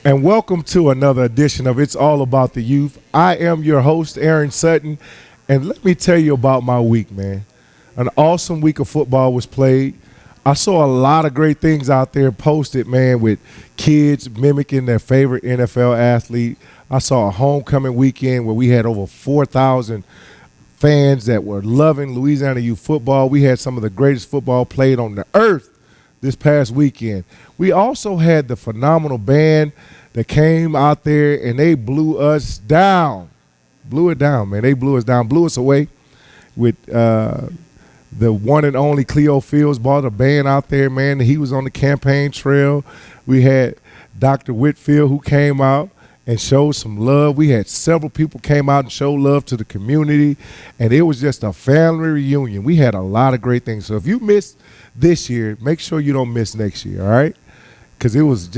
And welcome to another edition of It's All About the Youth. I am your host, Aaron Sutton, and let me tell you about my week, man. An awesome week of football was played. I saw a lot of great things out there posted, man, with kids mimicking their favorite NFL athlete. I saw a homecoming weekend where we had over 4,000 fans that were loving Louisiana youth football. We had some of the greatest football played on the earth this past weekend. We also had the phenomenal band that came out there and they blew us down. Blew it down, man. They blew us down, blew us away with the one and only Cleo Fields brought a band out there, man. He was on the campaign trail. We had Dr. Whitfield who came out and showed some love. We had several people came out and showed love to the community, and it was just a family reunion. We had a lot of great things. So if you missed this year, make sure you don't miss next year, all right? Because it was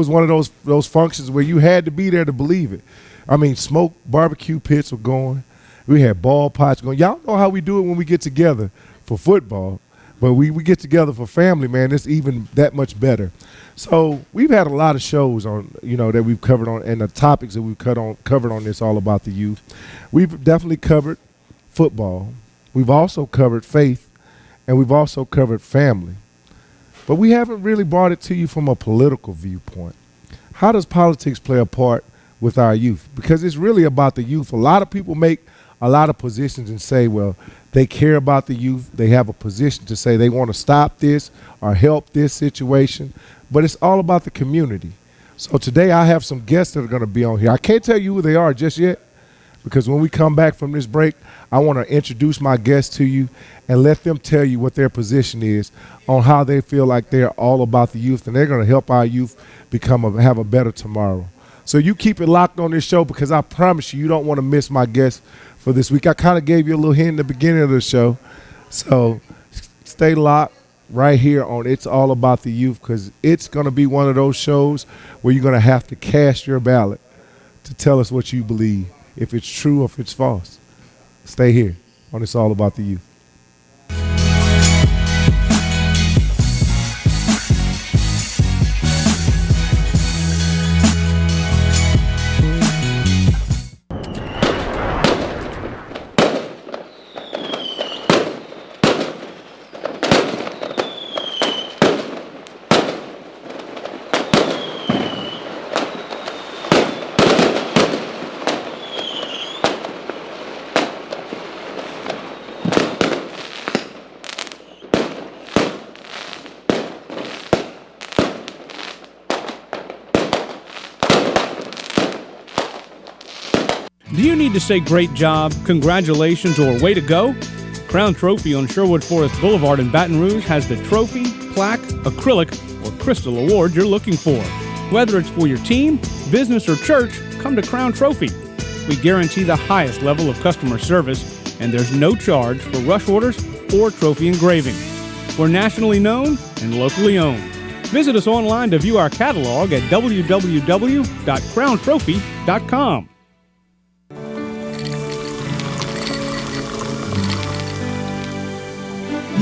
one of those functions where you had to be there to believe it. I mean, smoke barbecue pits were going. We had ball pots going. Y'all know how we do it when we get together for football, but we get together for family, man. It's even that much better. So we've had a lot of shows on, that we've covered on, and the topics that we've covered on this All About the Youth. We've definitely covered football. We've also covered faith, and we've also covered family. But we haven't really brought it to you from a political viewpoint. How does politics play a part with our youth? Because it's really about the youth. A lot of people make a lot of positions and say, well, they care about the youth. They have a position to say they want to stop this or help this situation. But it's all about the community. So today I have some guests that are going to be on here. I can't tell you who they are just yet, because when we come back from this break, I want to introduce my guests to you and let them tell you what their position is on how they feel like they're all about the youth, and they're going to help our youth have a better tomorrow. So you keep it locked on this show, because I promise you don't want to miss my guests for this week. I kind of gave you a little hint in the beginning of the show. So stay locked right here on It's All About the Youth, because it's going to be one of those shows where you're going to have to cast your ballot to tell us what you believe, if it's true or if it's false. Stay here on It's All About the Youth. Do you need to say great job, congratulations, or way to go? Crown Trophy on Sherwood Forest Boulevard in Baton Rouge has the trophy, plaque, acrylic, or crystal award you're looking for. Whether it's for your team, business, or church, come to Crown Trophy. We guarantee the highest level of customer service, and there's no charge for rush orders or trophy engraving. We're nationally known and locally owned. Visit us online to view our catalog at www.crowntrophy.com.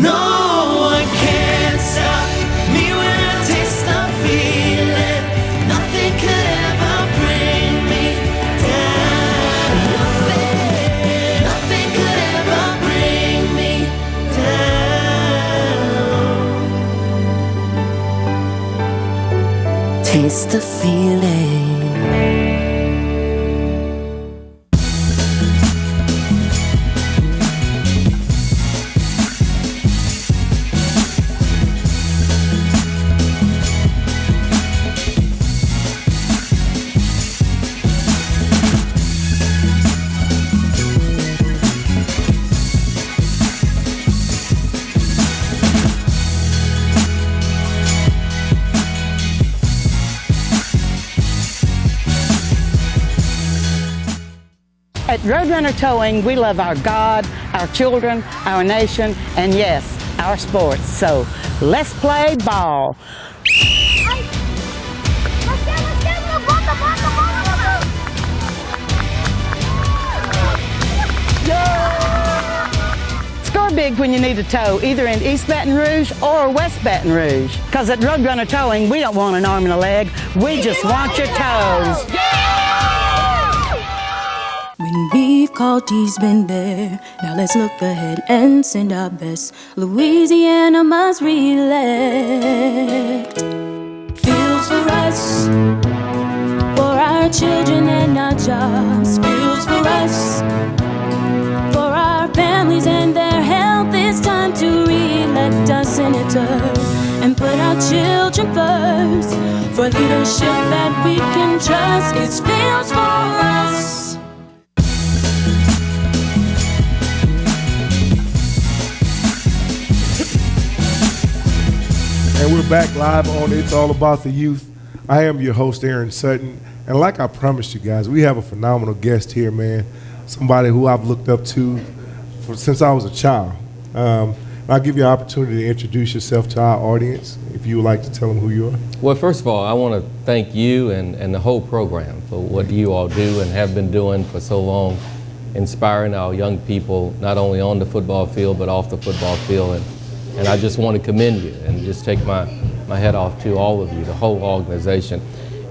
No one can stop me when I taste the feeling. Nothing could ever bring me down. Nothing could ever bring me down. Taste the feeling. At Roadrunner Towing, we love our God, our children, our nation, and yes, our sports. So let's play ball. Score big when you need a tow, either in East Baton Rouge or West Baton Rouge. Because at Roadrunner Towing, we don't want an arm and a leg. We just want your toes. When we've called, he's been there. Now let's look ahead and send our best. Louisiana must re-elect. Fields for us, for our children and our jobs. Fields for us, for our families and their health. It's time to re-elect our senator and put our children first. For leadership that we can trust, it's Fields for us. And we're back live on It's All About the Youth. I am your host, Aaron Sutton. And like I promised you guys, we have a phenomenal guest here, man. Somebody who I've looked up to since I was a child. I'll give you an opportunity to introduce yourself to our audience, if you would like to tell them who you are. Well, first of all, I want to thank you and the whole program for what you all do and have been doing for so long, inspiring our young people, not only on the football field, but off the football field. And I just want to commend you and just take my hat off to all of you, the whole organization.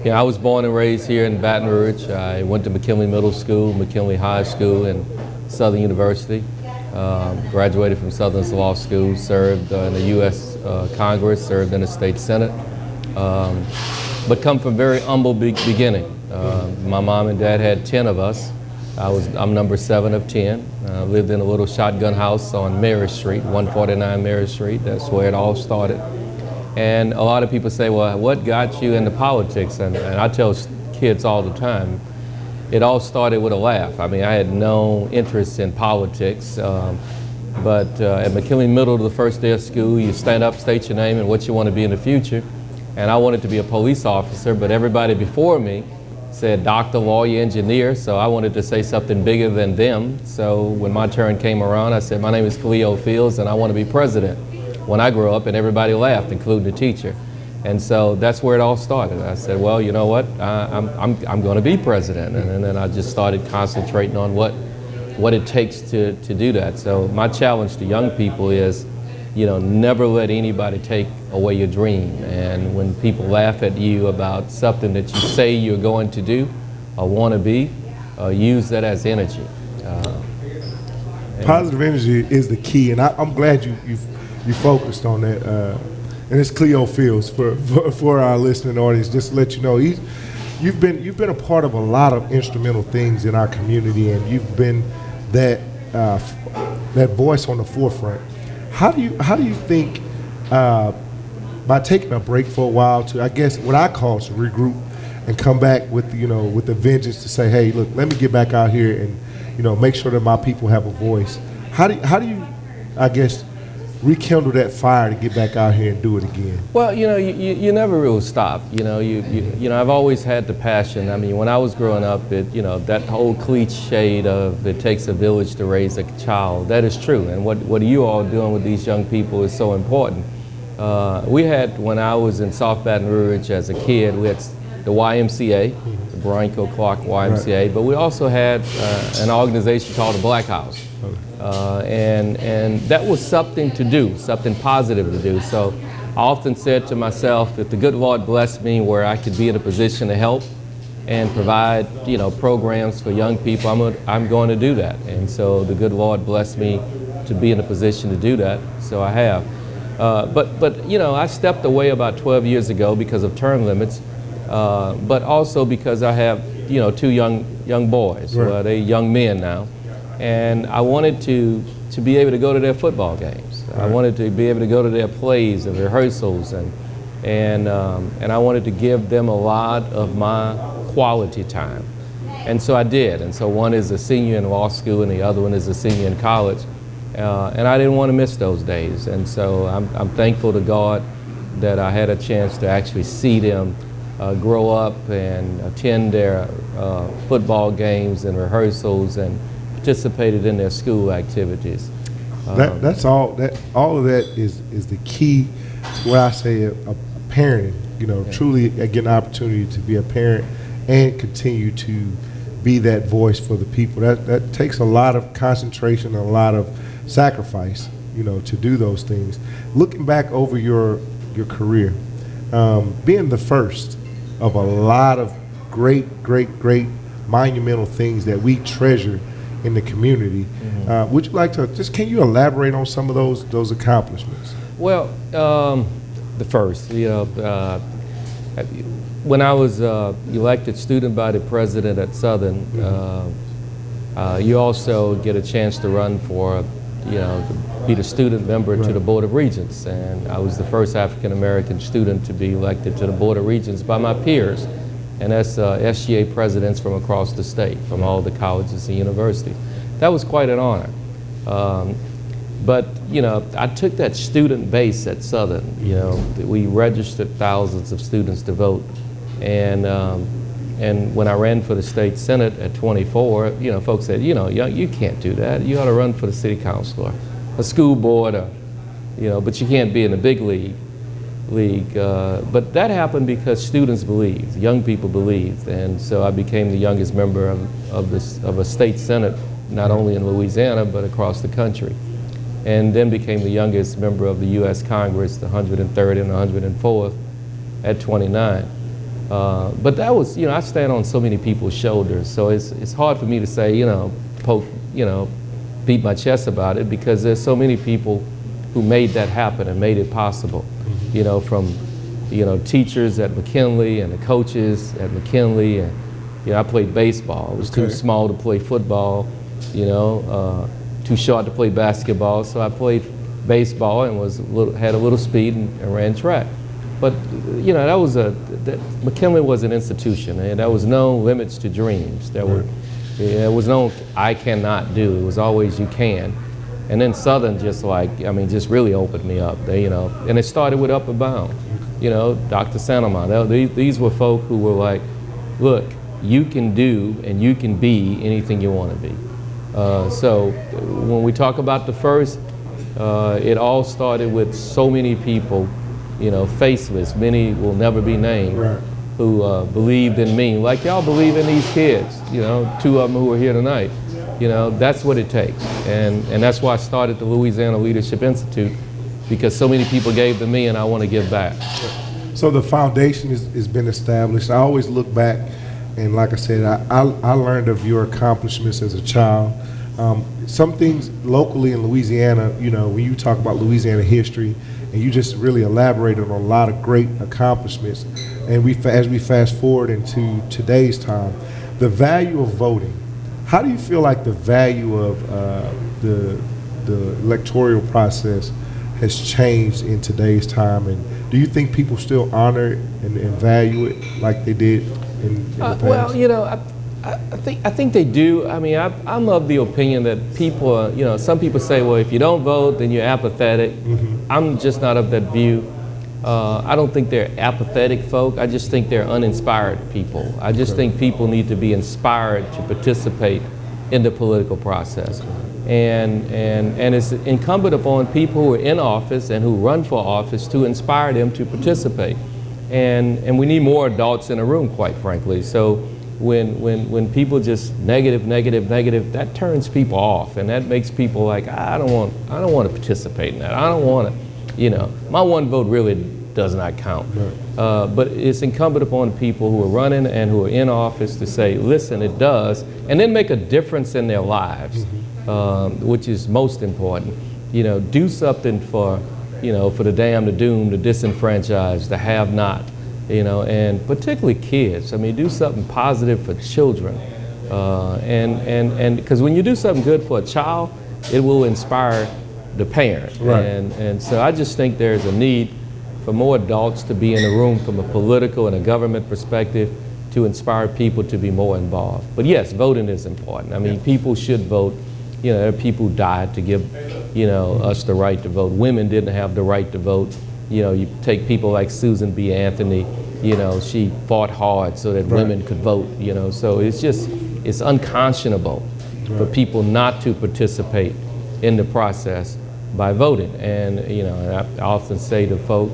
You know, I was born and raised here in Baton Rouge. I went to McKinley Middle School, McKinley High School, and Southern University. Graduated from Southern Law School, served in the U.S. Congress, served in the State Senate, but come from very humble beginning. My mom and dad had 10 of us. I'm number 7 of 10. Lived in a little shotgun house on Mary Street, 149 Mary Street. That's where it all started. And a lot of people say, well, what got you into politics? And I tell kids all the time, it all started with a laugh. I mean, I had no interest in politics, but at McKinley Middle, the first day of school, you stand up, state your name and what you want to be in the future. And I wanted to be a police officer, but everybody before me said doctor, lawyer, engineer, so I wanted to say something bigger than them. So when my turn came around, I said, my name is Cleo Fields and I want to be president when I grow up, and everybody laughed, including the teacher. And so that's where it all started. I said, well, you know what, I'm going to be president. And then I just started concentrating on what it takes to do that. So my challenge to young people is, you know, never let anybody take away your dream. And when people laugh at you about something that you say you're going to do or want to be, use that as energy. Positive energy is the key, and I'm glad you focused on that. And it's Cleo Fields for our listening audience. Just to let you know, you've been a part of a lot of instrumental things in our community, and you've been that voice on the forefront. How do you think by taking a break for a while to, I guess what I call to regroup and come back with the vengeance to say, hey, look, let me get back out here and make sure that my people have a voice. How do you I guess rekindle that fire to get back out here and do it again? Well, you never really stop. I've always had the passion. I mean, when I was growing up, that whole cliche of it takes a village to raise a child, that is true. And what you all doing with these young people is so important. We had, when I was in South Baton Rouge as a kid, we had the YMCA, the Bronco Clark YMCA, right. But we also had an organization called the Black House. And that was something to do, something positive to do. So I often said to myself, if the good Lord blessed me where I could be in a position to help and provide, programs for young people, I'm going to do that. And so the good Lord blessed me to be in a position to do that, so I have. But I stepped away about 12 years ago because of term limits, but also because I have, 2 young boys. Right. Well, they're young men now. And I wanted to be able to go to their football games. Right. I wanted to be able to go to their plays and rehearsals, and I wanted to give them a lot of my quality time. And so I did. And so one is a senior in law school and the other one is a senior in college. And I didn't want to miss those days. And so I'm thankful to God that I had a chance to actually see them grow up and attend their football games and rehearsals and participated in their school activities. That's all. All of that is the key to what I say a parenting. Yeah. Truly get an opportunity to be a parent and continue to be that voice for the people. That takes a lot of concentration, and a lot of sacrifice. to do those things. Looking back over your career, being the first of a lot of great monumental things that we treasure in the community, would you like to can you elaborate on some of those accomplishments? Well, the first, when I was elected student body president at Southern, you also get a chance to run for, to be the student member to the Board of Regents, and I was the first African American student to be elected to the Board of Regents by my peers, and that's SGA presidents from across the state, from all the colleges and universities. That was quite an honor. But I took that student base at Southern. We registered thousands of students to vote, and when I ran for the state senate at 24, folks said, you can't do that. You ought to run for the city council or a school board, but you can't be in the big league. But that happened because students believed, young people believed, and so I became the youngest member of a state senate, not only in Louisiana but across the country, and then became the youngest member of the U.S. Congress, the 103rd and 104th, at 29. But that was, I stand on so many people's shoulders, so it's hard for me to say, beat my chest about it, because there's so many people who made that happen and made it possible. From teachers at McKinley and the coaches at McKinley, and I played baseball. I was too small to play football, too short to play basketball, so I played baseball and had a little speed and ran track. But McKinley was an institution, and there was no limits to dreams. There was no I cannot do. It was always you can. And then Southern just really opened me up. And it started with Upper Bound. Dr. Santamon. These were folk who were like, look, you can do and you can be anything you want to be. So when we talk about the first, it all started with so many people, faceless, many will never be named, who believed in me, like y'all believe in these kids, 2 of them who are here tonight. That's what it takes. And that's why I started the Louisiana Leadership Institute, because so many people gave to me and I want to give back. So the foundation has been established. I always look back, and like I said, I learned of your accomplishments as a child. Some things locally in Louisiana, when you talk about Louisiana history, and you just really elaborated on a lot of great accomplishments. And as we fast forward into today's time, the value of voting. How do you feel like the value of the electoral process has changed in today's time, and do you think people still honor and value it like they did in the past? Well, I think they do. I mean, I'm of the opinion that people, some people say, well, if you don't vote, then you're apathetic. I'm just not of that view. I don't think they're apathetic folk. I just think they're uninspired people. I just think people need to be inspired to participate in the political process. And it's incumbent upon people who are in office and who run for office to inspire them to participate. And we need more adults in the room, quite frankly. So when people just negative, that turns people off, and that makes people like, I don't want to participate in that. I don't want to. My one vote really does not count. But it's incumbent upon people who are running and who are in office to say, listen, it does, and then make a difference in their lives, which is most important. Do something for the damned, the doomed, the disenfranchised, the have-not, and particularly kids. I mean, do something positive for children. And because when you do something good for a child, it will inspire the parent. And so I just think there's a need for more adults to be in the room from a political and a government perspective to inspire people to be more involved. But yes, voting is important. I mean, people should vote. There are people who died to give, us the right to vote. Women didn't have the right to vote. You take people like Susan B. Anthony, she fought hard so that women could vote, So it's unconscionable for people not to participate in the process by voting. And I often say to folk,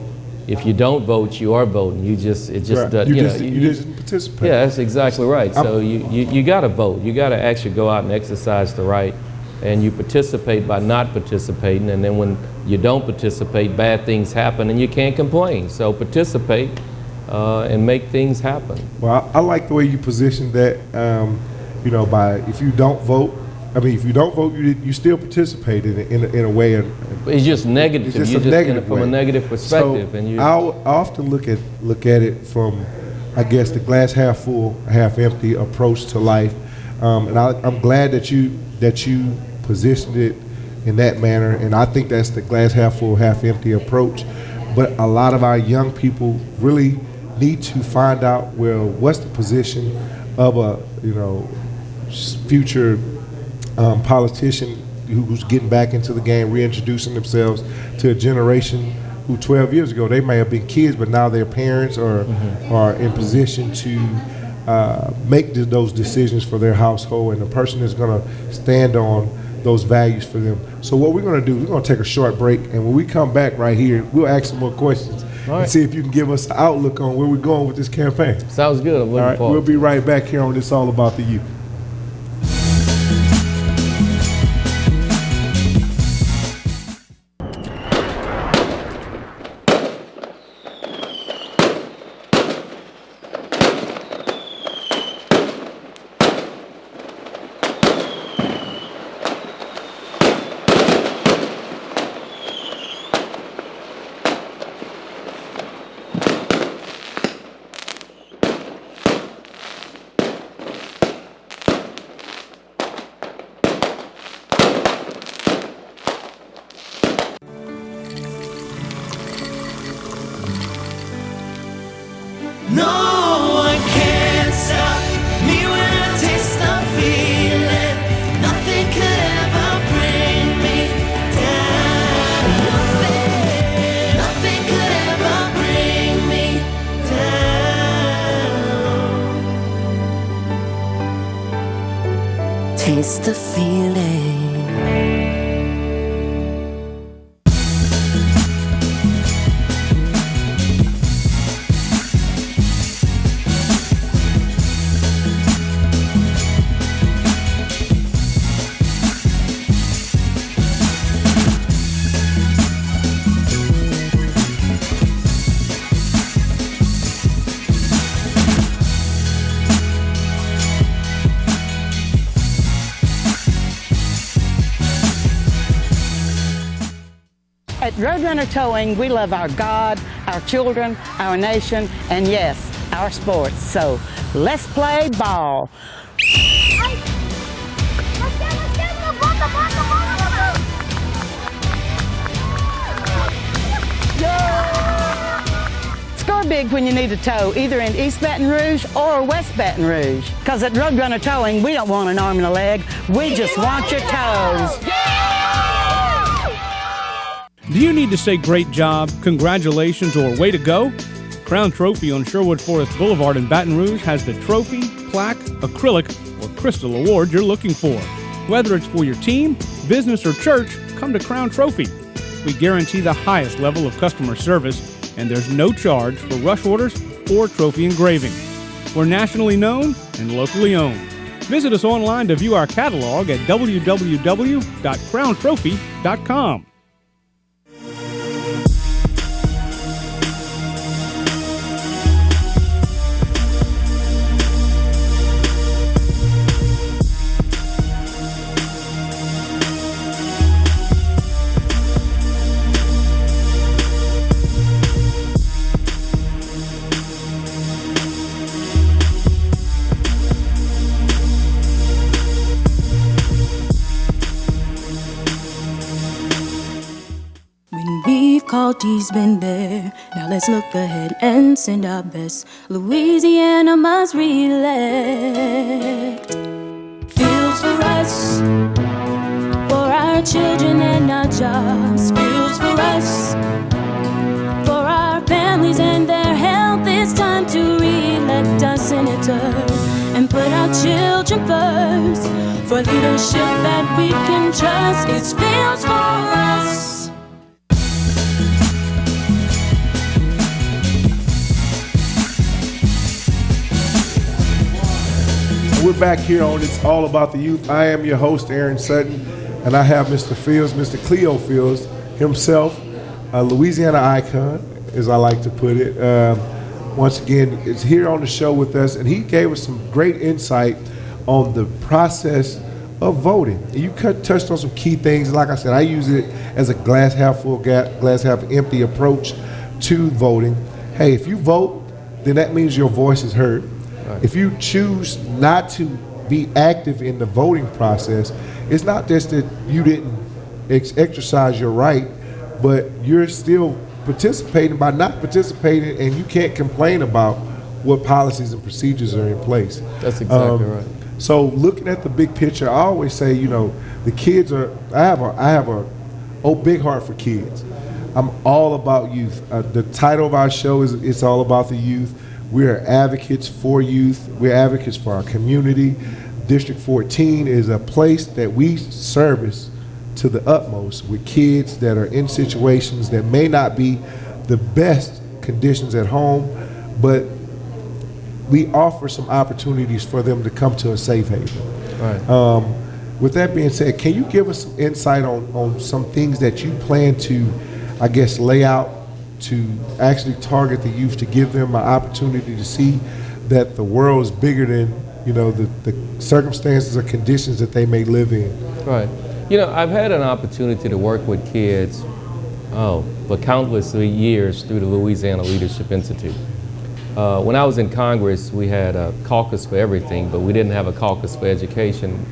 if you don't vote, you are voting. You just didn't participate. Yeah, that's exactly right. So you got to vote. You got to actually go out and exercise the right. and you participate by not participating, and then when you don't participate, bad things happen and you can't complain. So participate and make things happen. Well, I like the way you positioned that, you know, by if you don't vote, you still participate in a way. It's just negative. It's just You're a negative from way. a negative perspective. So and you. I often look at it from, I guess, the glass half full, half empty approach to life, and I'm glad that you positioned it in that manner. And I think that's the glass half full, half empty approach. But a lot of our young people really need to find out, well, what's the position of a future politician who's getting back into the game, reintroducing themselves to a generation who 12 years ago they may have been kids, but now they're parents or are in position to make those decisions for their household, and the person is going to stand on those values for them. So what we're going to do, we're going to take a short break, and when we come back right here, we'll ask some more questions and see if you can give us an outlook on where we're going with this campaign. Sounds good. I'm looking forward. We'll be right back here on It's All About the Youth. No one can stop me when I taste the feeling. Nothing could ever bring me down. Nothing could ever bring me down. Taste the feeling. At Roadrunner Towing, we love our God, our children, our nation, and yes, our sports. So let's play ball. Score big when you need a tow, either in East Baton Rouge or West Baton Rouge. Because at Roadrunner Towing, we don't want an arm and a leg. We just want your toes. Do you need to say great job, congratulations, or way to go? Crown Trophy on Sherwood Forest Boulevard in Baton Rouge has the trophy, plaque, acrylic, or crystal award you're looking for. Whether it's for your team, business, or church, come to Crown Trophy. We guarantee the highest level of customer service, and there's no charge for rush orders or trophy engraving. We're nationally known and locally owned. Visit us online to view our catalog at www.crowntrophy.com. Difficulties been there. Now let's look ahead and send our best. Louisiana must re-elect. Fields for us, for our children and our jobs. Fields for us, for our families and their health. It's time to re-elect our senator and put our children first. For leadership that we can trust, it's Fields for us. We're back here on It's All About the Youth. I am your host, Aaron Sutton. And I have Mr. Fields, Mr. Cleo Fields himself, a Louisiana icon, as I like to put it. Once again, is here on the show with us, and he gave us some great insight on the process of voting. And you touched on some key things. Like I said, I use it as a glass half full, glass half empty approach to voting. Hey, if you vote, then that means your voice is heard. Right. If you choose not to be active in the voting process, it's not just that you didn't exercise your right, but you're still participating by not participating, and you can't complain about what policies and procedures are in place. That's exactly right. So looking at the big picture, I always say, the kids are, I have a big heart for kids. I'm all about youth. The title of our show is It's All About the Youth. We are advocates for youth. We're advocates for our community. District 14 is a place that we service to the utmost with kids that are in situations that may not be the best conditions at home, but we offer some opportunities for them to come to a safe haven. Right. With that being said, can you give us some insight on some things that you plan to, I guess, lay out to actually target the youth, to give them an opportunity to see that the world is bigger than, the circumstances or conditions that they may live in? Right. I've had an opportunity to work with kids, for countless years through the Louisiana Leadership Institute. When I was in Congress, we had a caucus for everything, but we didn't have a caucus for education.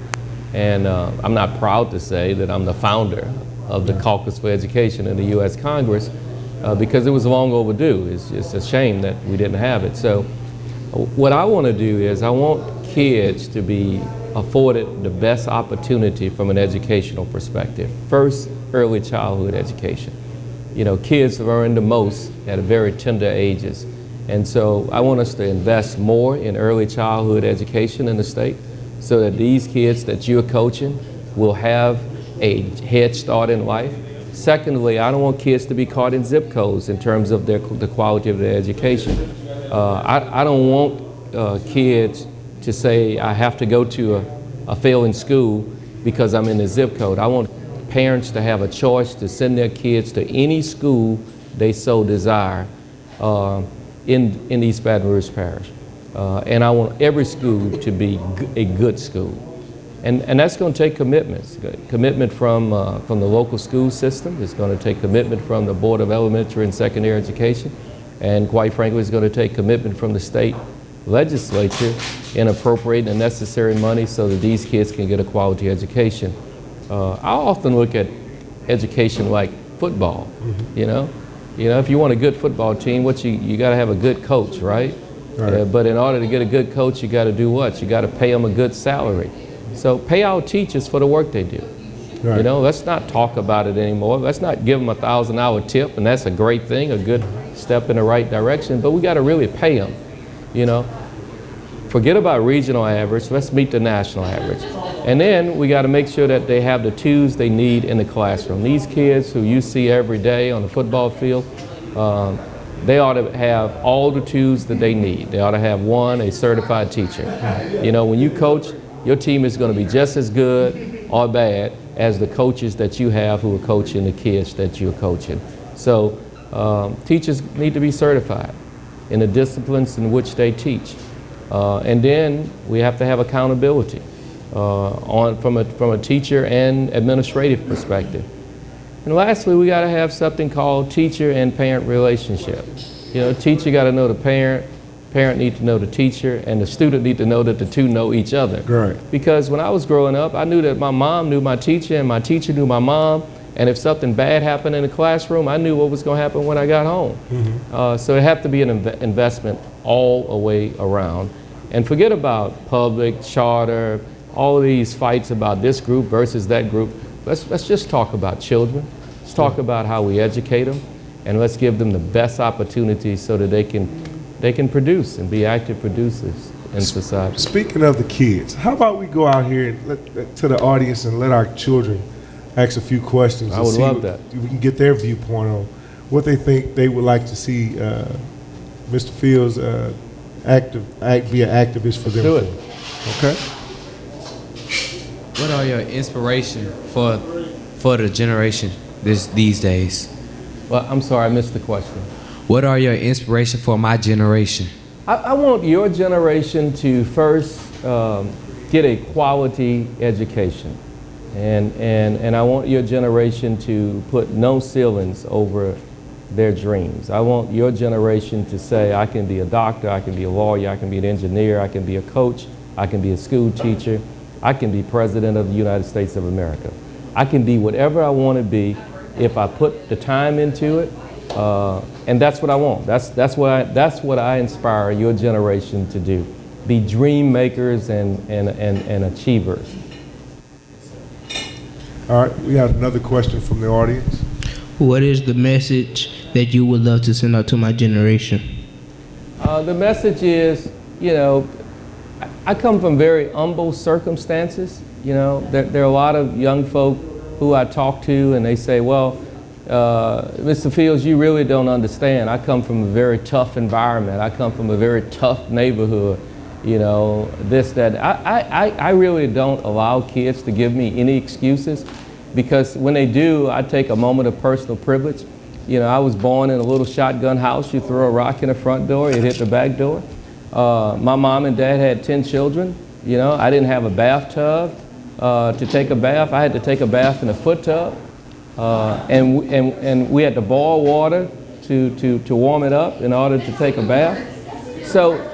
And I'm not proud to say that I'm the founder of the Caucus for Education in the U.S. Congress, because it was long overdue. It's just a shame that we didn't have it. So what I want to do is I want kids to be afforded the best opportunity from an educational perspective. First, early childhood education. Kids learn the most at very tender ages. And so I want us to invest more in early childhood education in the state so that these kids that you're coaching will have a head start in life. Secondly, I don't want kids to be caught in zip codes in terms of the quality of their education. I don't want kids to say I have to go to a failing school because I'm in the zip code. I want parents to have a choice to send their kids to any school they so desire in East Baton Rouge Parish. And I want every school to be a good school. And that's going to take commitments. Commitment from the local school system. It's going to take commitment from the Board of Elementary and Secondary Education. And quite frankly, it's going to take commitment from the state legislature in appropriating the necessary money so that these kids can get a quality education. I often look at education like football. If you want a good football team, you got to have a good coach, right? Right. But in order to get a good coach, you got to do what? You got to pay them a good salary. So pay our teachers for the work they do. Right. Let's not talk about it anymore. Let's not give them a $1,000 tip, and that's a great thing, a good step in the right direction. But we got to really pay them. Forget about regional average. Let's meet the national average. And then we got to make sure that they have the tools they need in the classroom. These kids who you see every day on the football field, they ought to have all the tools that they need. They ought to have a certified teacher. When you coach, your team is going to be just as good or bad as the coaches that you have who are coaching the kids that you're coaching. So teachers need to be certified in the disciplines in which they teach. And then we have to have accountability from a teacher and administrative perspective. And lastly, we got to have something called teacher and parent relationship. Teacher got to know the parent need to know the teacher, and the student need to know that the two know each other. Right. Because when I was growing up, I knew that my mom knew my teacher and my teacher knew my mom, and if something bad happened in the classroom, I knew what was going to happen when I got home. Mm-hmm. So it had to be an investment all the way around. And forget about public, charter, all of these fights about this group versus that group. Let's just talk about children. Let's talk about how we educate them, and let's give them the best opportunities so that they can produce and be active producers in society. Speaking of the kids, how about we go out here and to the audience and let our children ask a few questions. I would love that. We can get their viewpoint on what they think they would like to see Mr. Fields be an activist for them. Do it. Okay. What are your inspiration for the generation these days? Well, I'm sorry, I missed the question. What are your inspiration for my generation? I want your generation to first get a quality education. And I want your generation to put no ceilings over their dreams. I want your generation to say, I can be a doctor, I can be a lawyer, I can be an engineer, I can be a coach, I can be a school teacher, I can be president of the United States of America. I can be whatever I want to be if I put the time into it, and that's what I want. That's what I inspire your generation to do. Be dream makers and achievers. All right, we have another question from the audience. What is the message that you would love to send out to my generation? The message is, you know, I come from very humble circumstances. You know, there are a lot of young folk who I talk to and they say, well, Mr. Fields, you really don't understand. I come from a very tough environment. I come from a very tough neighborhood. You know, this, that. I really don't allow kids to give me any excuses, because when they do, I take a moment of personal privilege. You know, I was born in a little shotgun house. You throw a rock in the front door, it hit the back door. My mom and dad had 10 children. You know, I didn't have a bathtub to take a bath. I had to take a bath in a foot tub. And we had to boil water to warm it up in order to take a bath. So,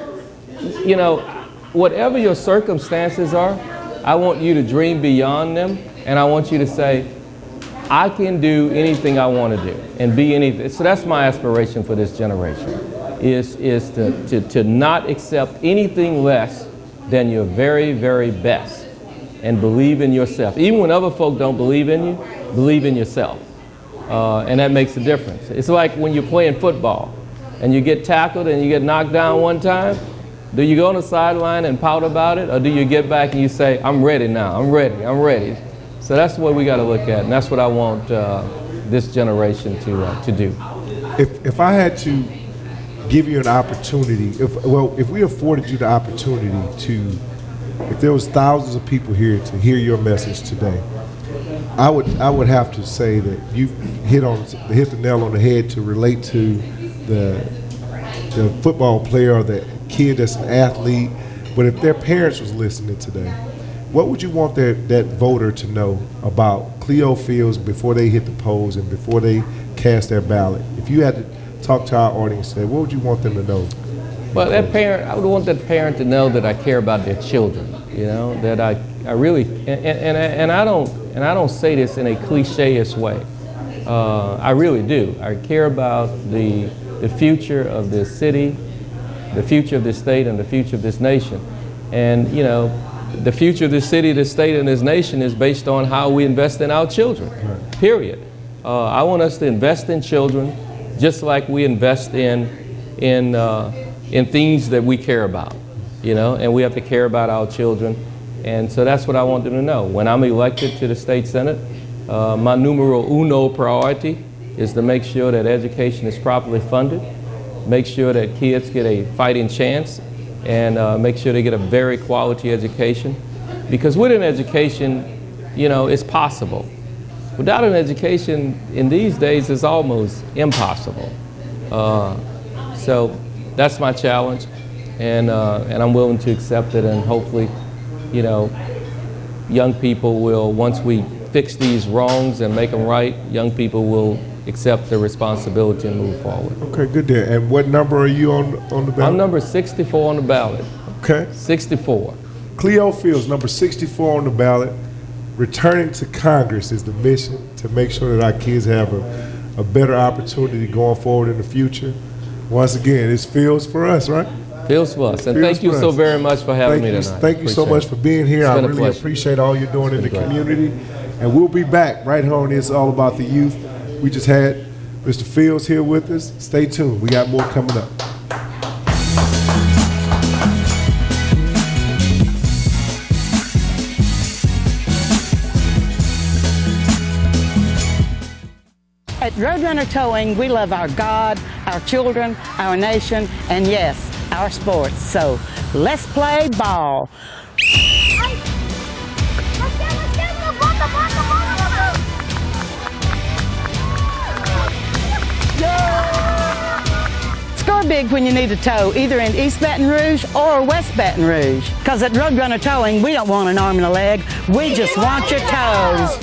you know, whatever your circumstances are, I want you to dream beyond them, and I want you to say, I can do anything I want to do and be anything. So that's my aspiration for this generation, is to not accept anything less than your very, very best, and believe in yourself. Even when other folk don't believe in you, believe in yourself. And that makes a difference. It's like when you're playing football and you get tackled and you get knocked down one time. Do you go on the sideline and pout about it, or do you get back and you say, I'm ready now, I'm ready. So that's what we got to look at, and that's what I want this generation to do. If I had to give you an opportunity, if we afforded you the opportunity to, if there was thousands of people here to hear your message today, I would have to say that you hit the nail on the head to relate to the football player or the kid that's an athlete. But if their parents was listening today, what would you want that voter to know about Cleo Fields before they hit the polls and before they cast their ballot? If you had to talk to our audience today, what would you want them to know? Well, that parent, I would want that parent to know that I care about their children. You know, that I really, and I don't say this in a cliche-ish way. I really do. I care about the future of this city, the future of this state, and the future of this nation. And you know, the future of this city, this state, and this nation is based on how we invest in our children, period. I want us to invest in children just like we invest in things that we care about, you know, and we have to care about our children. And so that's what I want them to know. When I'm elected to the state senate, my numero uno priority is to make sure that education is properly funded, make sure that kids get a fighting chance, and make sure they get a very quality education. Because with an education, you know, it's possible. Without an education, in these days, it's almost impossible. So that's my challenge, and I'm willing to accept it, and hopefully, you know, young people will, once we fix these wrongs and make them right, young people will accept the responsibility and move forward. Okay, good there. And what number are you on the ballot? I'm number 64 on the ballot. Okay. 64. Cleo Fields, number 64 on the ballot. Returning to Congress is the mission, to make sure that our kids have a better opportunity going forward in the future. Once again, it's Fields for us, right? Fields for us. And Fields thank you so very much for having me tonight. Thank you so much for being here. I really appreciate all you're doing in the community. And we'll be back right here on It's All About the Youth. We just had Mr. Fields here with us. Stay tuned. We got more coming up. At Roadrunner Towing, we love our God, our children, our nation, and yes, our sports. So let's play ball. big when you need a tow, either in East Baton Rouge or West Baton Rouge. Because at Roadrunner Towing, we don't want an arm and a leg. We just want your toes.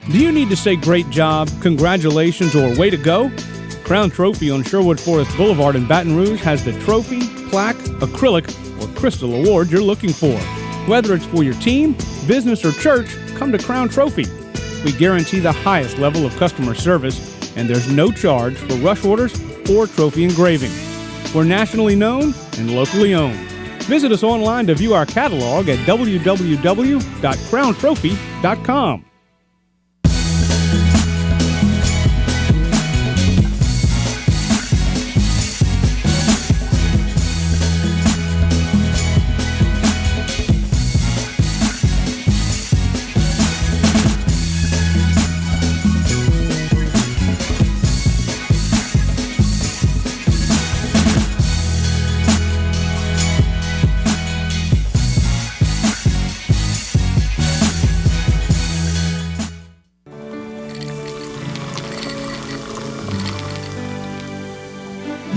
Do you need to say great job, congratulations, or way to go? Crown Trophy on Sherwood Forest Boulevard in Baton Rouge has the trophy, plaque, acrylic, or crystal award you're looking for. Whether it's for your team, business, or church, come to Crown Trophy. We guarantee the highest level of customer service, and there's no charge for rush orders or trophy engraving. We're nationally known and locally owned. Visit us online to view our catalog at www.crowntrophy.com.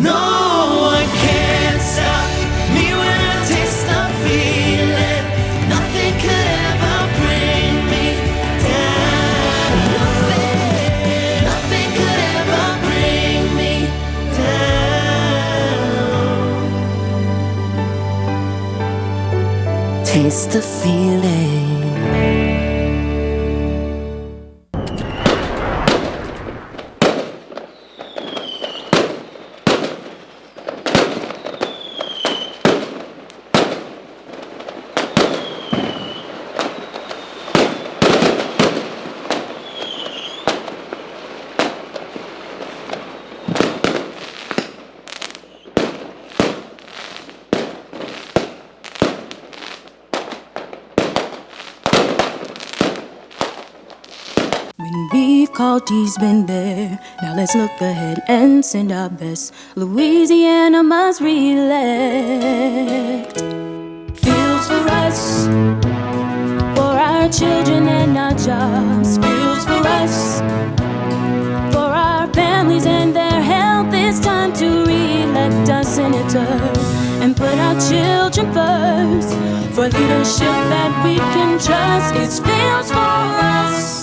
No one can stop me when I taste the feeling. Nothing could ever bring me down. Nothing could ever bring me down. Taste the feeling. When we've called, he's been there. Now let's look ahead and send our best. Louisiana must re-elect. Fields for us, for our children and our jobs. Fields for us, for our families and their health. It's time to re-elect our senator and put our children first. For leadership that we can trust, it's fields for us.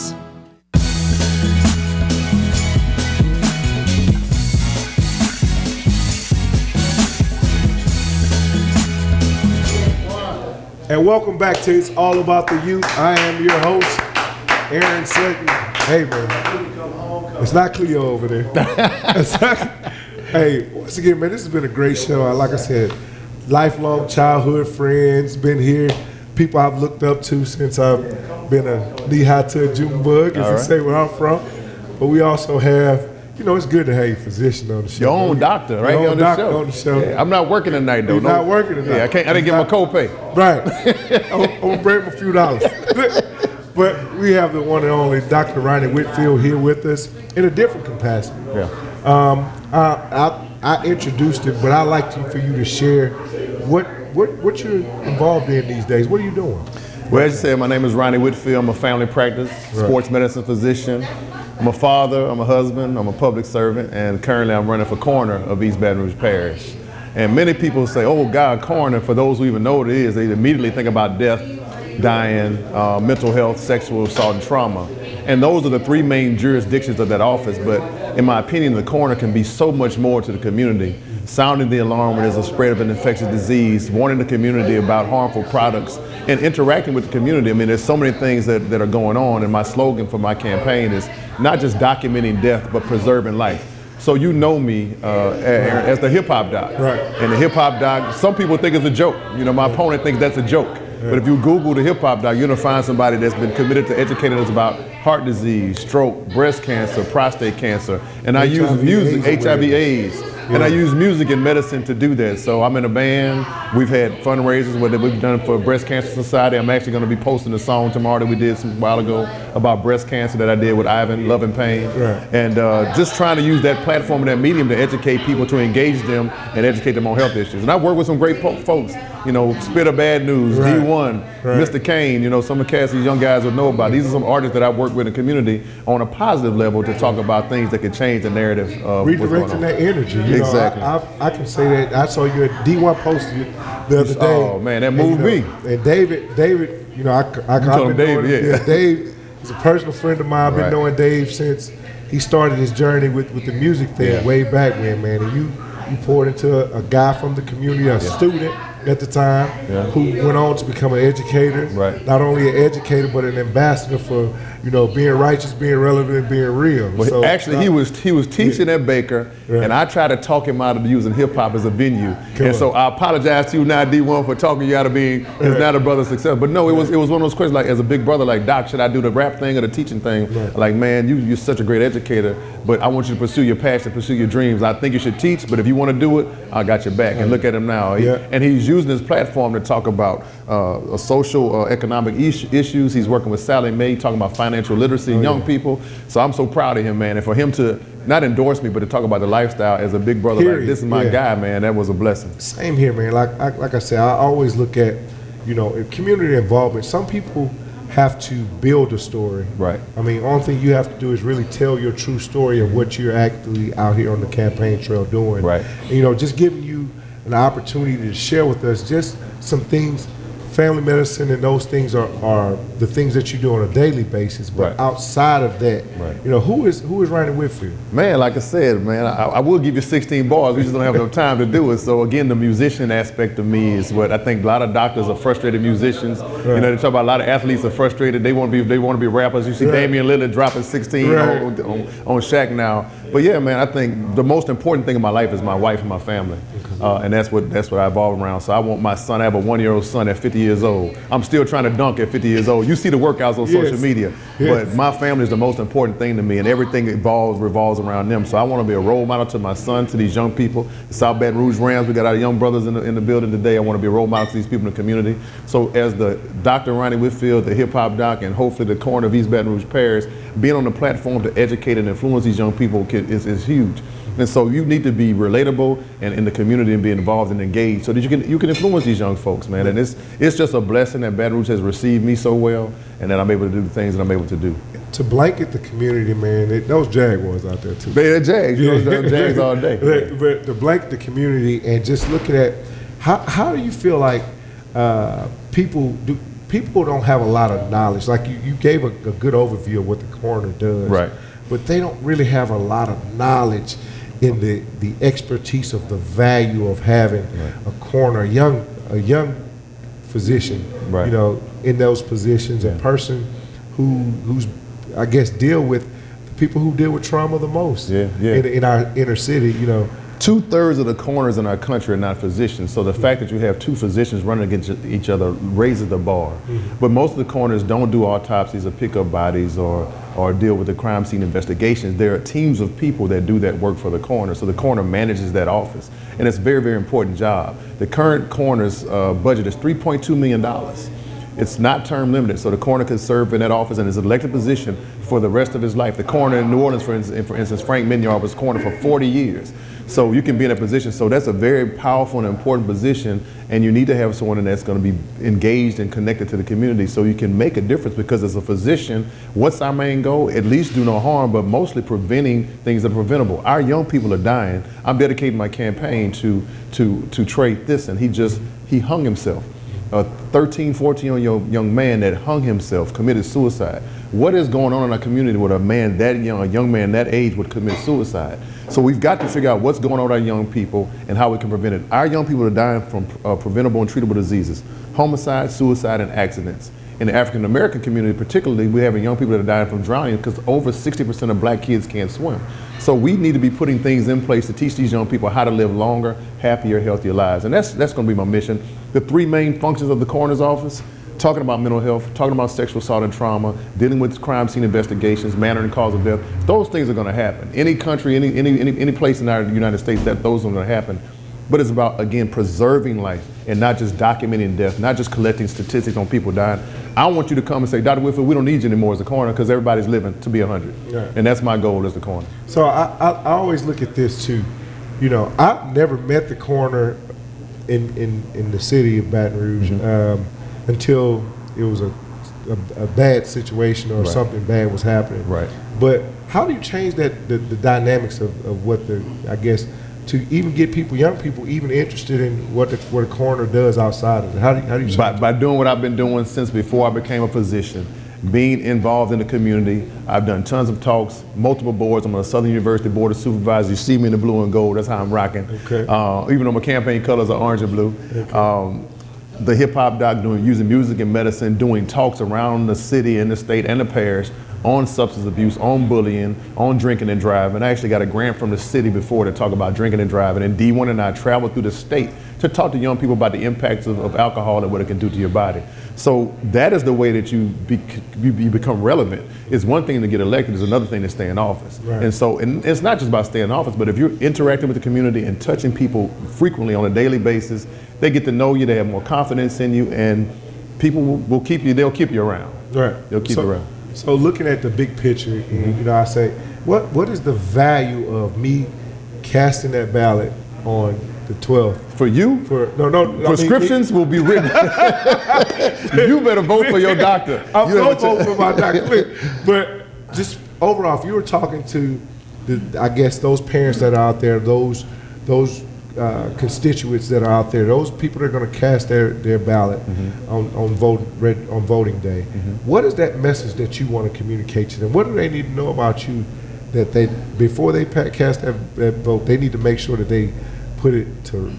And welcome back to It's All About the Youth. I am your host, Aaron Sutton. Hey, man. It's not Cleo over there. Hey, once again, man, this has been a great show. Like I said, lifelong childhood friends, been here. People I've looked up to since I've been a knee-high to a June bug, as they say where I'm from. But we also have, you know, it's good to have a physician on the show. Your own doctor, right? Your own on doctor show. on the show. Yeah, I'm not working tonight, though. You're not working tonight. Yeah, I didn't get my copay. Right. I'm going to bring him a few dollars. But we have the one and only Dr. Ronnie Whitfield here with us in a different capacity. Yeah. I introduced him, but I'd like for you to share what you're involved in these days. What are you doing? Well, as you said, my name is Ronnie Whitfield. I'm a family practice, sports medicine physician. I'm a father, I'm a husband, I'm a public servant, and currently I'm running for coroner of East Baton Rouge Parish. And many people say, oh God, coroner, for those who even know what it is, they immediately think about death, dying, mental health, sexual assault, and trauma. And those are the three main jurisdictions of that office. But in my opinion, the coroner can be so much more to the community, sounding the alarm when there's a spread of an infectious disease, warning the community about harmful products, and interacting with the community. I mean, there's so many things that are going on, and my slogan for my campaign is not just documenting death, but preserving life. So you know me as the hip hop doc. Right. And the hip hop doc, some people think it's a joke. You know, my opponent thinks that's a joke. But if you Google the hip hop doc, you're gonna find somebody that's been committed to educating us about heart disease, stroke, breast cancer, prostate cancer, and I use HIV music, AIDS HIV/AIDS. And I use music and medicine to do that. So I'm in a band. We've had fundraisers that we've done for Breast Cancer Society. I'm actually going to be posting a song tomorrow that we did some while ago about breast cancer that I did with Ivan, Love and Pain. Right. And just trying to use that platform and that medium to educate people, to engage them and educate them on health issues. And I work with some great folks, you know, Spit of Bad News, Right. D1, Right. Mr. Kane, you know, some of the cast these young guys will know about. These are some artists that I work with in the community on a positive level to talk about things that could change the narrative of what's going Redirecting on. that energy. You Exactly. know, I can say that. I saw you at D1 posted the other day. Oh, man, that moved me. And David, you know, I've call him been Dave, knowing, yeah. Dave is a personal friend of mine. I've been Right. knowing Dave since he started his journey with the music thing Yeah. way back when, man. And you poured into a guy from the community, a student at the time, Yeah. who went on to become an educator. Right. Not only an educator, but an ambassador for, you know, being righteous, being relevant, and being real. Well, So, actually, he was teaching at Baker, Right. and I tried to talk him out of using hip hop as a venue. Come And so on. I apologize to you now, D1, for talking you out of being Right. not a brother success. But no, it was one of those questions like, as a big brother, like, Doc, should I do the rap thing or the teaching thing? Right. Like, man, you're such a great educator, but I want you to pursue your passion, pursue your dreams. I think you should teach, but if you want to do it, I got your back. And look at him now. Yeah. And he's using his platform to talk about social, economic issues. He's working with Sally Mae, talking about financial literacy in young people. So I'm so proud of him, man. And for him to not endorse me, but to talk about the lifestyle as a big brother, like, Period. this is my Yeah. guy, man, that was a blessing. Same here, man. Like I said, I always look at, you know, community involvement. Some people have to build a story. Right. I mean, only thing you have to do is really tell your true story of what you're actually out here on the campaign trail doing. Right. And, you know, just giving you an opportunity to share with us just some things. Family medicine and those things are the things that you do on a daily basis. But Right. outside of that, Right. you know, who is Ronnie Whitfield? Man, like I said, man, I will give you 16 bars. We just don't have enough time to do it. So again, the musician aspect of me is what I think a lot of doctors are frustrated musicians. You know, they talk about a lot of athletes are frustrated. They want to be rappers. You see Right. Damian Lillard dropping 16 Right. on Shaq now. But yeah, man, I think the most important thing in my life is my wife and my family, and that's what I evolve around. So I want my son. I have a 1-year-old son at 50 years old. I'm still trying to dunk at 50 years old. You see the workouts on social Yes. media, Yes. but my family is the most important thing to me, and everything revolves around them. So I want to be a role model to my son, to these young people. The South Baton Rouge Rams, we got our young brothers in the building today. I want to be a role model to these people in the community. So as the Dr. Ronnie Whitfield, the hip hop doc, and hopefully the corner of East Baton Rouge Parish, being on the platform to educate and influence these young people is huge. And so you need to be relatable and in the community and be involved and engaged so that you can influence these young folks, man. And it's just a blessing that Baton Rouge has received me so well, and that I'm able to do the things that I'm able to do. To blanket the community, man, those Jaguars out there too. They're Jags, you know, they're Jags all day. But to blanket the community and just looking at how do you feel like people don't have a lot of knowledge? Like you gave a good overview of what the coroner does, Right. But they don't really have a lot of knowledge in the expertise of the value of having a coroner, a young physician, Right. you know, in those positions, a person who's I guess deal with the people who deal with trauma the most. Yeah, yeah. In our inner city, you know. 2/3 of the coroners in our country are not physicians, so the fact that you have two physicians running against each other raises the bar. But most of the coroners don't do autopsies or pick up bodies or deal with the crime scene investigations. There are teams of people that do that work for the coroner, so the coroner manages that office, and it's a very, very important job. The current coroner's budget is $3.2 million. It's not term limited, so the coroner could serve in that office and is an elected position for the rest of his life. The coroner in New Orleans, for instance, Frank Minyard was coroner for 40 years. So you can be in a position, so that's a very powerful and important position, and you need to have someone that's going to be engaged and connected to the community so you can make a difference, because as a physician, what's our main goal? At least do no harm, but mostly preventing things that are preventable. Our young people are dying. I'm dedicating my campaign to Trey Thisson. He hung himself. A 13, 14-year-old young man that hung himself, committed suicide. What is going on in our community with a man that young, a young man that age would commit suicide? So we've got to figure out what's going on with our young people and how we can prevent it. Our young people are dying from preventable and treatable diseases, homicide, suicide, and accidents. In the African American community particularly, we're having young people that are dying from drowning because over 60% of black kids can't swim. So we need to be putting things in place to teach these young people how to live longer, happier, healthier lives. And that's going to be my mission. The three main functions of the coroner's office: talking about mental health, talking about sexual assault and trauma, dealing with crime scene investigations, manner and cause of death. Those things are going to happen. Any country, any place in our United States, that those are going to happen. But it's about, again, preserving life and not just documenting death, not just collecting statistics on people dying. I want you to come and say, Dr. Whitfield, we don't need you anymore as a coroner because everybody's living to be 100. Right. And that's my goal as the coroner. So I always look at this too. You know, I've never met the coroner in the city of Baton Rouge until it was a bad situation or something bad was happening. Right. But how do you change the dynamics of what I guess, to even get people, young people, even interested in what a coroner does outside of it? How do you by doing what I've been doing since before I became a physician, being involved in the community. I've done tons of talks, multiple boards. I'm on the Southern University Board of Supervisors. You see me in the blue and gold. That's how I'm rocking. Okay. Even though my campaign colors are orange and blue. Okay. The hip hop doc, using music and medicine, doing talks around the city and the state and the parish on substance abuse, on bullying, on drinking and driving. I actually got a grant from the city before to talk about drinking and driving, and D1 and I traveled through the state to talk to young people about the impacts of alcohol and what it can do to your body. So that is the way that you become relevant. It's one thing to get elected, it's another thing to stay in office. Right. And it's not just about staying in office, but if you're interacting with the community and touching people frequently on a daily basis, they get to know you, they have more confidence in you, and people will keep you, they'll keep you around. Right. They'll keep you around. So looking at the big picture, and, I say, what is the value of me casting that ballot on the 12th? For you? Prescriptions will be written. You better vote for your doctor. I'm going to vote for my doctor. But just overall, if you were talking to, I guess, those parents that are out there, those constituents that are out there, those people that are going to cast their ballot on voting day, what is that message that you want to communicate to them? What do they need to know about you that they, before they cast that vote, they need to make sure that they put it to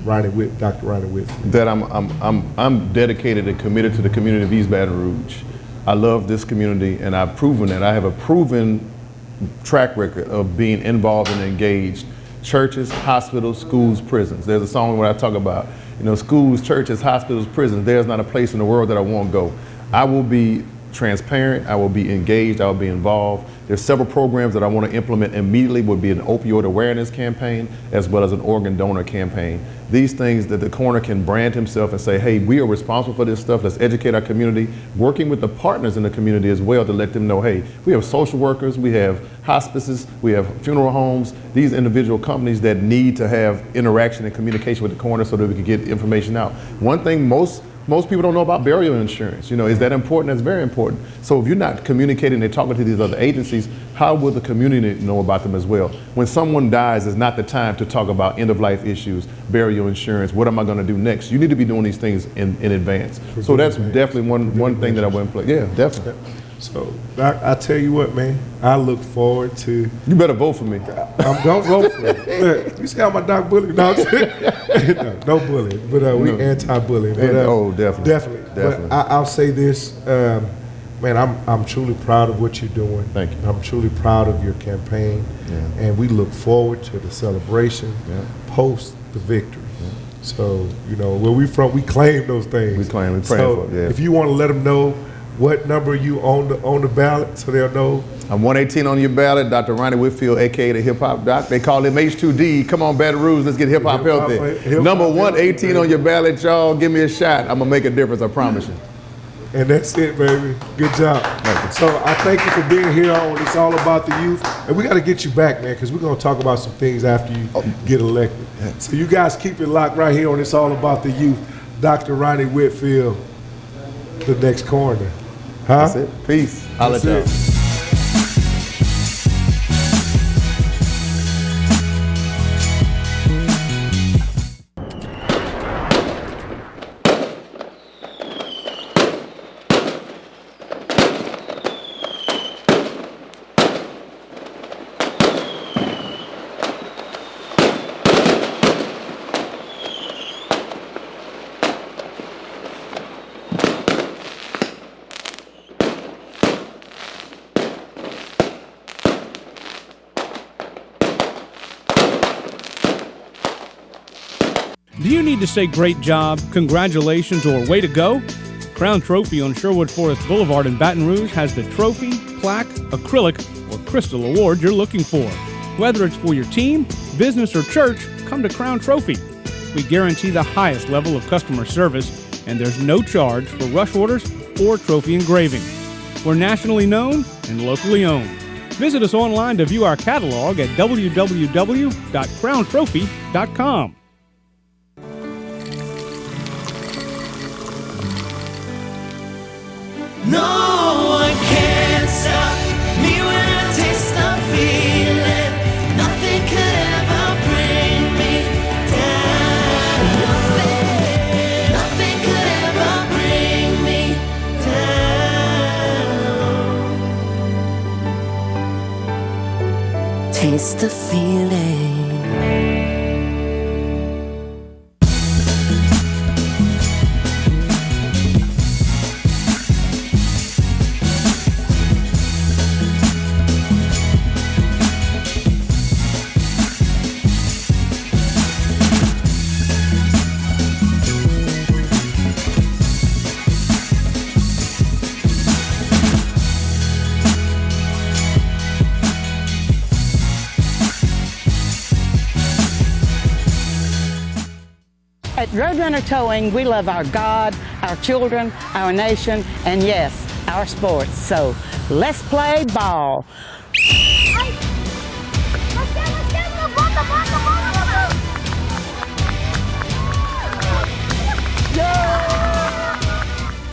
Dr. Ronnie Whitfield? That I'm dedicated and committed to the community of East Baton Rouge. I love this community, and I've proven that. I have a proven track record of being involved and engaged. Churches, hospitals, schools, prisons. There's a song where I talk about, schools, churches, hospitals, prisons. There's not a place in the world that I won't go. I will be transparent, I will be engaged, I will be involved. There's several programs that I want to implement immediately. Would be an opioid awareness campaign as well as an organ donor campaign. These things that the coroner can brand himself and say, hey, we are responsible for this stuff, let's educate our community, working with the partners in the community as well to let them know, hey, we have social workers, we have hospices, we have funeral homes, these individual companies that need to have interaction and communication with the coroner so that we can get information out. One thing most people don't know about burial insurance. Is that important? That's very important. So if you're not communicating and talking to these other agencies, how will the community know about them as well? When someone dies, is not the time to talk about end-of-life issues, burial insurance, what am I going to do next? You need to be doing these things in advance. So that's definitely one thing that I wouldn't play. Yeah, definitely. So I tell you what, man, I look forward to. You better vote for me. I'm gonna vote for you. Look, you see how my doc bully? No, no bullying, but we anti-bullying. But, definitely. But I'll say this, man. I'm truly proud of what you're doing. Thank you. I'm truly proud of your campaign, and we look forward to the celebration post the victory. So where we from, we claim those things. We praying for it. Yeah. If you want to let them know what number you on the ballot, so they'll know. I'm 118 on your ballot, Dr. Ronnie Whitfield, aka the Hip Hop Doc. They call him H2D. Come on, Baton Rouge, let's get hip hop healthy. Number 118 on your ballot, y'all. Give me a shot. I'm gonna make a difference. I promise you. And that's it, baby. Good job. So I thank you for being here on It's All About the Youth. And we got to get you back, man, because we're going to talk about some things after you get elected. So you guys keep it locked right here on It's All About the Youth. Dr. Ronnie Whitfield, the next coroner. That's it. Peace. I'll let y'all. Do you need to say great job, congratulations, or way to go? Crown Trophy on Sherwood Forest Boulevard in Baton Rouge has the trophy, plaque, acrylic, or crystal award you're looking for. Whether it's for your team, business, or church, come to Crown Trophy. We guarantee the highest level of customer service, and there's no charge for rush orders or trophy engraving. We're nationally known and locally owned. Visit us online to view our catalog at www.crowntrophy.com. No one can stop me when I taste the feeling. Nothing could ever bring me down. Nothing could ever bring me down. Taste the feeling. At Roadrunner Towing, we love our God, our children, our nation, and yes, our sports. So let's play ball.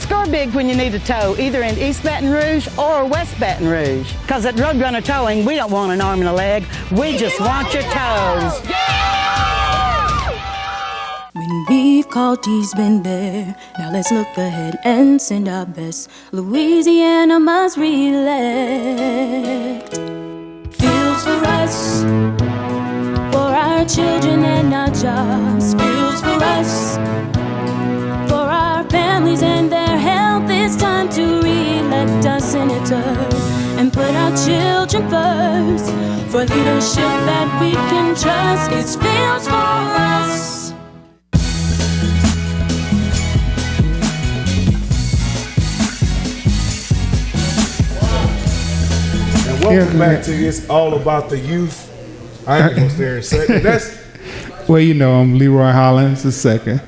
Score big when you need a tow, either in East Baton Rouge or West Baton Rouge. Because at Roadrunner Towing, we don't want an arm and a leg. We just want your toes. When we've called, he's been there. Now let's look ahead and send our best. Louisiana must re-elect. Fields for us, for our children and our jobs. Fields for us, for our families and their health. It's time to re-elect our senator and put our children first. For leadership that we can trust, it's Fields for us. Welcome back to It's All About the Youth. I ain't gonna stay and say that's. Well, you know, I'm Leroy Hollins II.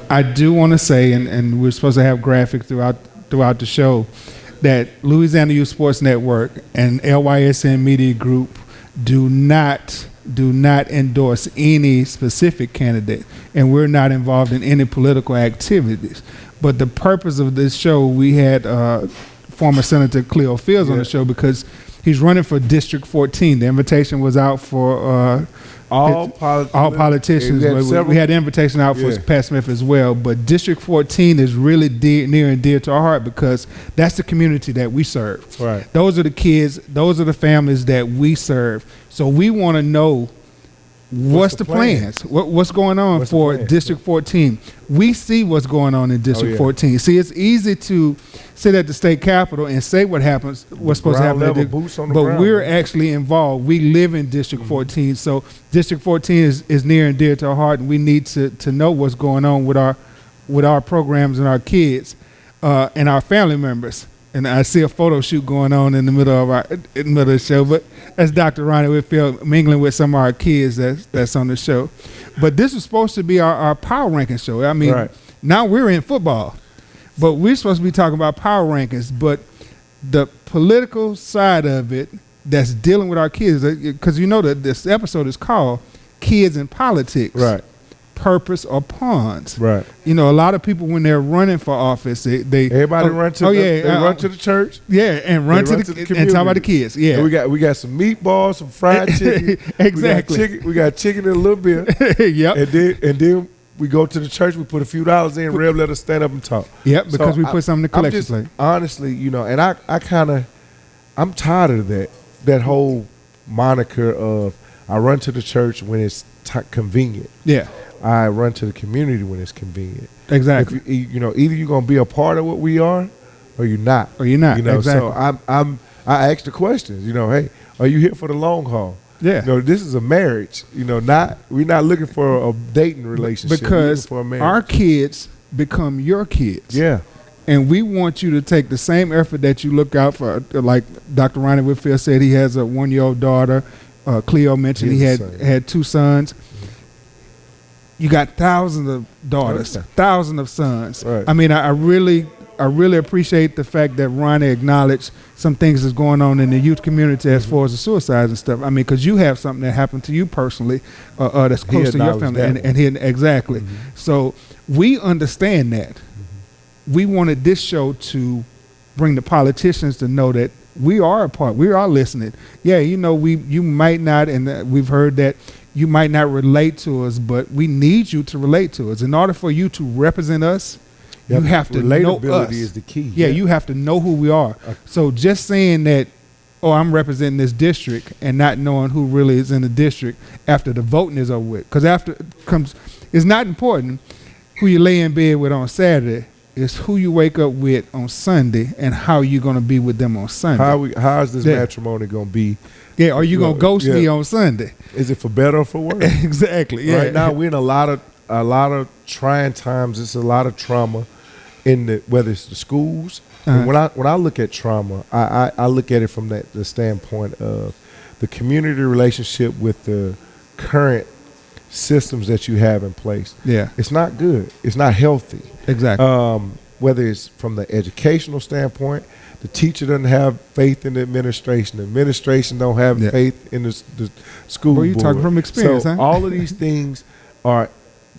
I do want to say, and we're supposed to have graphics throughout the show, that Louisiana Youth Sports Network and LYSN Media Group do not endorse any specific candidate, and we're not involved in any political activities. But the purpose of this show, we had former Senator Cleo Fields on the show because he's running for District 14. The invitation was out for all politicians. We had the invitation out for Pat Smith as well. But District 14 is really near and dear to our heart because that's the community that we serve. Right. Those are the kids. Those are the families that we serve. So we want to know what's the plans? What's going on for District 14? We see what's going on in District 14. See, it's easy to sit at the state capitol and say what's supposed to happen, but we're actually involved. We live in District 14, so District 14 is near and dear to our heart, and we need to know what's going on with our programs and our kids and our family members. And I see a photo shoot going on in the middle of the show, but that's Dr. Ronnie Whitfield mingling with some of our kids that's on the show. But this was supposed to be our power ranking show. I mean, now we're in football, but we're supposed to be talking about power rankings. But the political side of it that's dealing with our kids, because you know that this episode is called Kids in Politics. Right. Purpose or pawns. Right. You know, a lot of people when they're running for office, everybody run to run to the church. Yeah, and run to the community and talk about the kids. Yeah. And we got some meatballs, some fried chicken. Exactly. We got chicken and a little bit. Yep. And then we go to the church, we put a few dollars in, Rev let us stand up and talk. Yep, because we put something in the collection plate. Honestly, you know, and I'm tired of that whole moniker of I run to the church when it's convenient. Yeah. I run to the community when it's convenient. Exactly. If you know, either you're gonna be a part of what we are, or you're not. You know, exactly. So I ask the questions. You know, hey, are you here for the long haul? Yeah. You know, this is a marriage. You know, we're not looking for a dating relationship. Because for a marriage. our kids become your kids. Yeah. And we want you to take the same effort that you look out for, like Dr. Ronnie Whitfield said, he has a 1-year-old daughter. Cleo mentioned he had 2 sons. You got thousands of daughters, thousands of sons. Right. I mean, I really appreciate the fact that Ronnie acknowledged some things that's going on in the youth community as far as the suicides and stuff. I mean, because you have something that happened to you personally that's close to your family. Exactly. So we understand that. We wanted this show to bring the politicians to know that we are a part. We are listening. Yeah, you might not, and we've heard that you might not relate to us, but we need you to relate to us. In order for you to represent us, you have to know us. Relatability is the key. Yeah, you have to know who we are. So just saying that, I'm representing this district and not knowing who really is in the district after the voting is over with. Because it's not important who you lay in bed with on Saturday. It's who you wake up with on Sunday and how you're going to be with them on Sunday. How is this matrimony going to be? Yeah, are you going to ghost me on Sunday? Is it for better or for worse? Exactly. Yeah. Right now we're in a lot of trying times. It's a lot of trauma whether it's the schools. And when I look at trauma, I look at it from the standpoint of the community relationship with the current systems that you have in place. Yeah, it's not good. It's not healthy. Exactly. Whether it's from the educational standpoint, the teacher doesn't have faith in the administration. The administration don't have faith in the school board. Well, you're talking from experience, so all of these things are,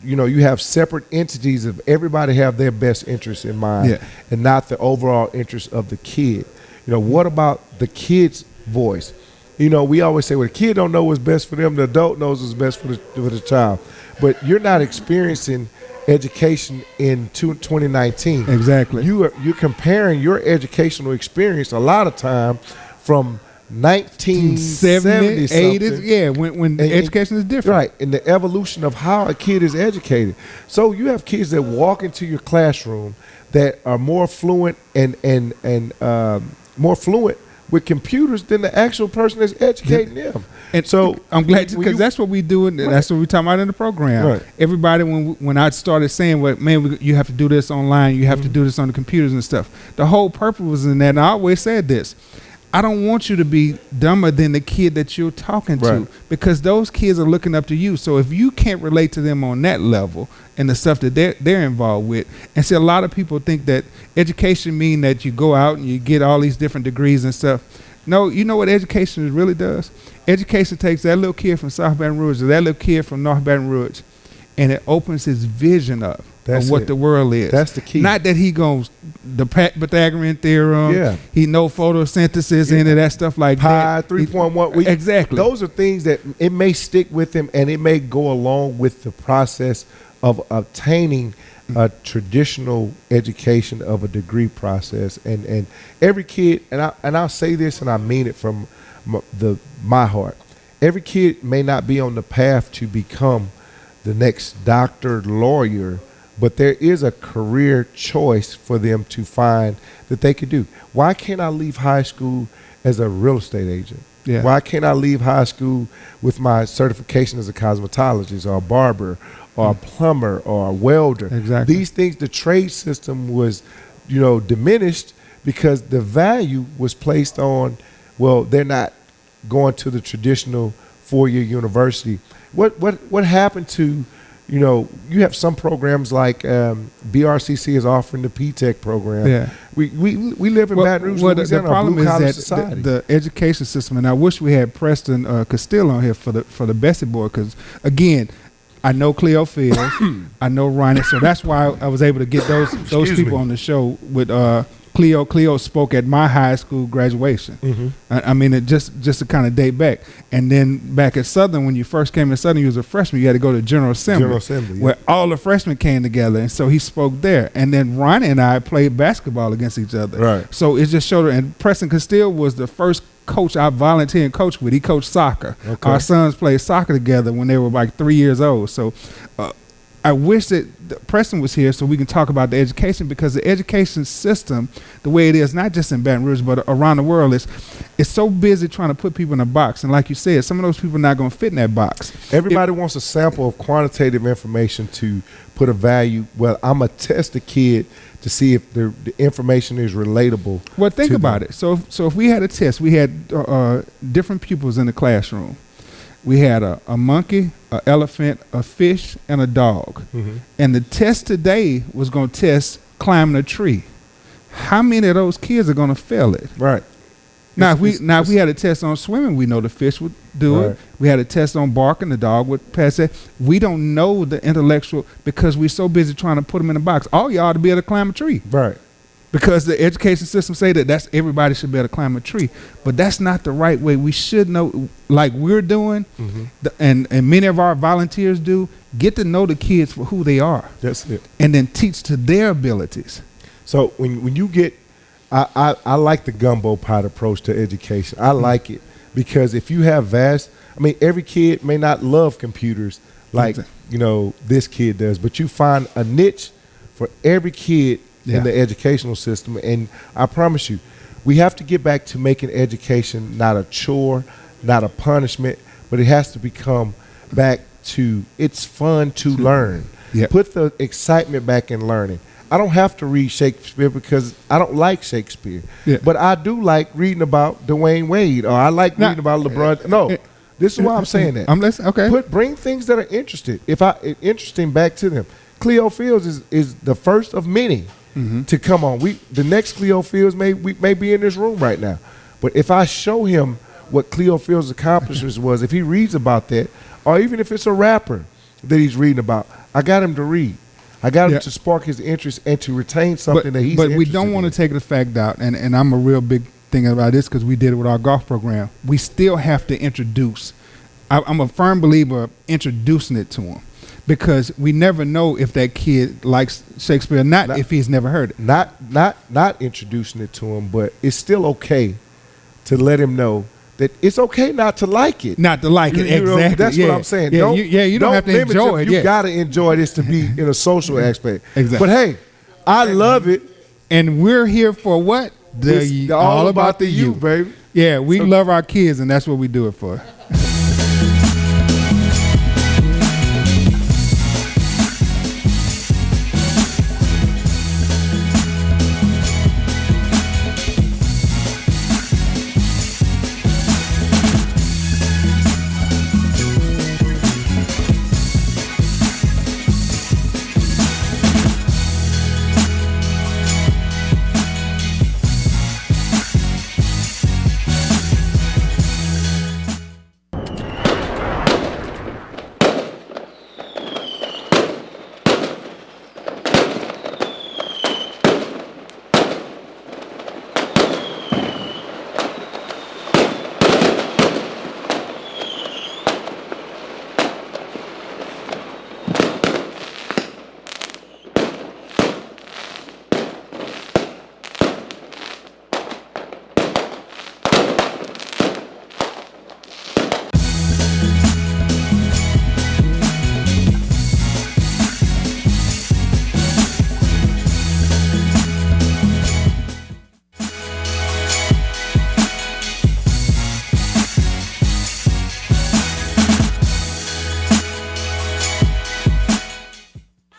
you have separate entities of everybody have their best interests in mind and not the overall interest of the kid. What about the kid's voice? We always say, well, the kid don't know what's best for them. The adult knows what's best for the child. But you're not experiencing education in 2019. Exactly. You're comparing your educational experience a lot of time from 1970s, 80s. Yeah, when education is different. Right, and the evolution of how a kid is educated. So you have kids that walk into your classroom that are more fluent and more fluent with computers than the actual person that's educating them. And so I'm glad because that's what we do, and that's what we talking about in the program. Right. Everybody, when I started saying, "Well, man, you have to do this online, you have to do this on the computers and stuff," the whole purpose was in that. And I always said this: I don't want you to be dumber than the kid that you're talking to, because those kids are looking up to you. So if you can't relate to them on that level and the stuff that they're involved with, and see, a lot of people think that education mean that you go out and you get all these different degrees and stuff. No, you know what education really does? Education takes that little kid from South Baton Rouge or that little kid from North Baton Rouge, and it opens his vision up of what the world is. That's the key. Not that he goes the Pythagorean theorem. Yeah. He know photosynthesis into that stuff like that. 3.1. Exactly. Those are things that it may stick with him, and it may go along with the process of obtaining a traditional education of a degree process. And every kid, and I'll say this, and I mean it from my heart. Every kid may not be on the path to become the next doctor, lawyer, but there is a career choice for them to find that they could do. Why can't I leave high school as a real estate agent? Yeah. Why can't I leave high school with my certification as a cosmetologist or a barber or a plumber or a welder? Exactly. These things, the trade system was, diminished because the value was placed on, well, they're not going to the traditional four-year university. What happened to, you have some programs like BRCC is offering the P-Tech program. Yeah. We live in Baton Rouge, Louisiana, the problem blue-collar is that society. the education system, and I wish we had Preston Castile on here for the Bessie board, because again, I know Cleo Fields, I know Ronnie, so that's why I was able to get those people on the show with Cleo. Cleo spoke at my high school graduation. Mm-hmm. I mean, it just to kind of date back. And then back at Southern, when you first came to Southern, you was a freshman, you had to go to General Assembly, where all the freshmen came together. And so he spoke there. And then Ronnie and I played basketball against each other. Right. So it just showed, and Preston Castile was the first coach I volunteered and coached with. He coached soccer. Okay. Our sons played soccer together when they were like 3 years old. So I wish that Preston was here so we can talk about the education, because the education system, the way it is, not just in Baton Rouge but around the world, is so busy trying to put people in a box. And like you said, some of those people are not going to fit in that box. Everybody wants a sample of quantitative information to put a value. Well, I'm going to test the kid to see if the information is relatable. Well, think about it. So if we had a test, we had different pupils in the classroom. We had a monkey, an elephant, a fish, and a dog. Mm-hmm. And the test today was going to test climbing a tree. How many of those kids are going to fail it? Right. Now, if we had a test on swimming, we know the fish would do it. We had a test on barking, the dog would pass it. We don't know the intellectual because we're so busy trying to put them in a box. All y'all ought to be able to climb a tree. Right. Because the education system say that's everybody should be able to climb a tree. But that's not the right way. We should know, like we're doing, and many of our volunteers do, get to know the kids for who they are. That's it. And then teach to their abilities. So when you get, I like the gumbo pot approach to education. I like it because if you have every kid may not love computers like, this kid does, but you find a niche for every kid in the educational system. And I promise you, we have to get back to making education not a chore, not a punishment, but it has to become back to it's fun to learn. Yep. Put the excitement back in learning. I don't have to read Shakespeare because I don't like Shakespeare. Yeah. But I do like reading about Dwayne Wade, or I like reading about LeBron. No, this is why I'm saying that. I'm listening. Okay. Bring things that are interesting back to them. Cleo Fields is the first of many to come on. The next Cleo Fields may be in this room right now. But if I show him what Cleo Fields' accomplishments was, if he reads about that, or even if it's a rapper that he's reading about, I got him to read. I got him to spark his interest and to retain something that he's interested in. But we don't want to take the fact out, and I'm a real big thing about this because we did it with our golf program. We still have to introduce. I'm a firm believer of introducing it to him because we never know if that kid likes Shakespeare or not if he's never heard it. Not introducing it to him, but it's still okay to let him know that it's okay not to like it. Not to like it, exactly. That's what I'm saying. You don't have to enjoy it. You got to enjoy this to be in a social aspect. Exactly. But hey, I love it. And we're here for what? All about the youth, baby. Yeah, we love our kids, and that's what we do it for.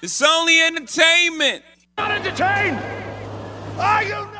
It's only entertainment. Not entertained. Are you not?